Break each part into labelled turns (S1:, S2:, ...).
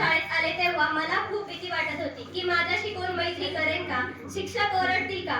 S1: शाळेत आले तेव्हा मला खूप भीती वाटत होती की माझ्याशी कोण मैत्री करेन का, शिक्षक ओरडतील का.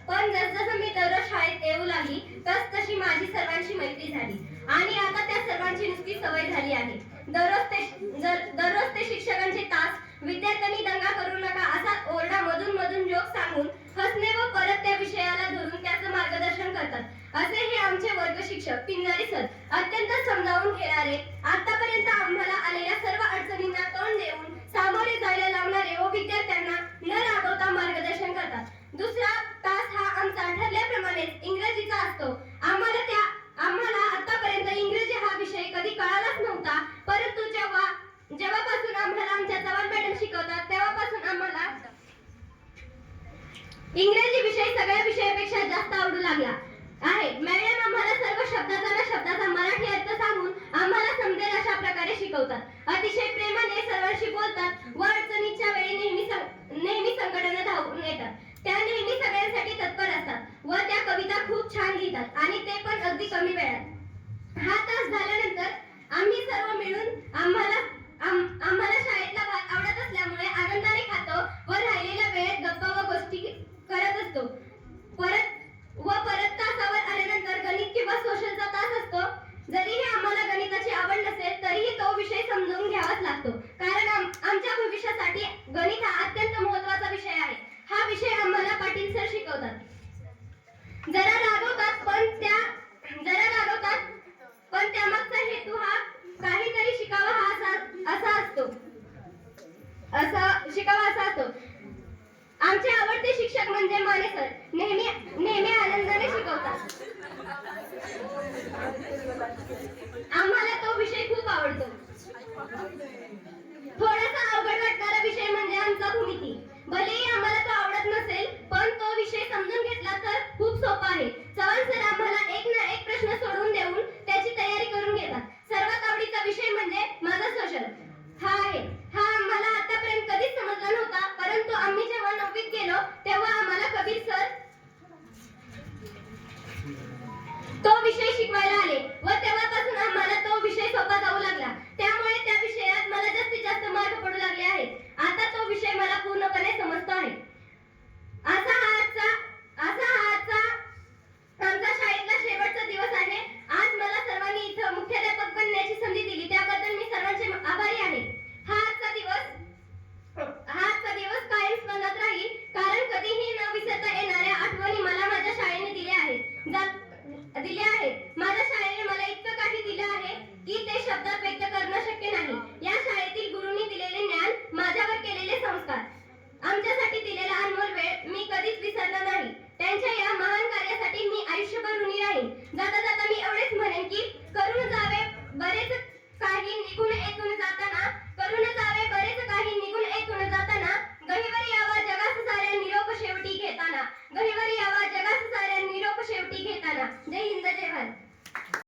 S1: पण जसजसं मी दररोज शाळेत येऊ लागली तशी माझी सर्वांशी मैत्री झाली आणि आता त्या सर्वांची नुसती सवय झाली आहे. दररोज ते शिक्षकांचे तास, विद्यार्थ्यांनी दंगा करू नका असा ओरडा, मधून मधून जोक सांगून हसणे व परत त्या विषयाला धरून त्याचं मार्गदर्शन करतात. असे हे आमचे वर्ग शिक्षक पिंजारी सर अत्यंत समजावून घेणारे, आतापर्यंत आम्हाला आलेल्या सर्व अडचणींना तोंड देऊन सामोरे जायला लावणारे व विद्यार्थ्यांना न रागवता मार्गदर्शन करतात. दुसरा तास हा आमचा ठरल्याप्रमाणेच इंग्रजीचा असतो. आम्हाला आतापर्यंत इंग्रजी हा विषय कधी कळालाच नव्हता, परंतु जेव्हापासून आम्हाला आमच्या चव्हाण मॅडम शिकवतात तेव्हापासून आम्हाला इंग्रजी विषय सगळ्या विषयापेक्षा जास्त आवडू लागला आहे. मॅडम आम्हाला सर्व शब्दाचा मराठी अर्थ सांगून आम्हाला समजेल अशा प्रकारे शिकवतात. अतिशय प्रेमाने सर्वांशी बोलतात व अडचणीच्या वेळी नेहमी संकटांना धावून येतात. त्या नेहमी सगळ्यांसाठी तत्पर असतात व त्या कविता खूप छान लिहितात आणि ते पण अगदी कमी वेळात. हा तास झाल्यानंतर आम्ही सर्व मिळून आम्हाला शाळेतला भात आवडत असल्यामुळे आनंदाने खातो व राहिलेल्या वेळेत गप्पा व गोष्टी करत असतो. परत तासावर आल्यानंतर गणित किंवा सोशलचा तास असतो. जरीही आम्हाला गणिताची आवड नसेल तरीही तो विषय समजून घ्यावाच लागतो, कारण आमच्या भविष्यासाठी गणित हा अत्यंत महत्त्वाचा विषय आहे. हा विषय आम्हाला पाटील सर शिकवतात. जरा रागवतात पण त्यामागचा हेतू हा काहीतरी शिकावा असा असतो. आमचे आवडते शिक्षक म्हणजे माने सर नेहमी आनंदाने शिकवतात. आम्हाला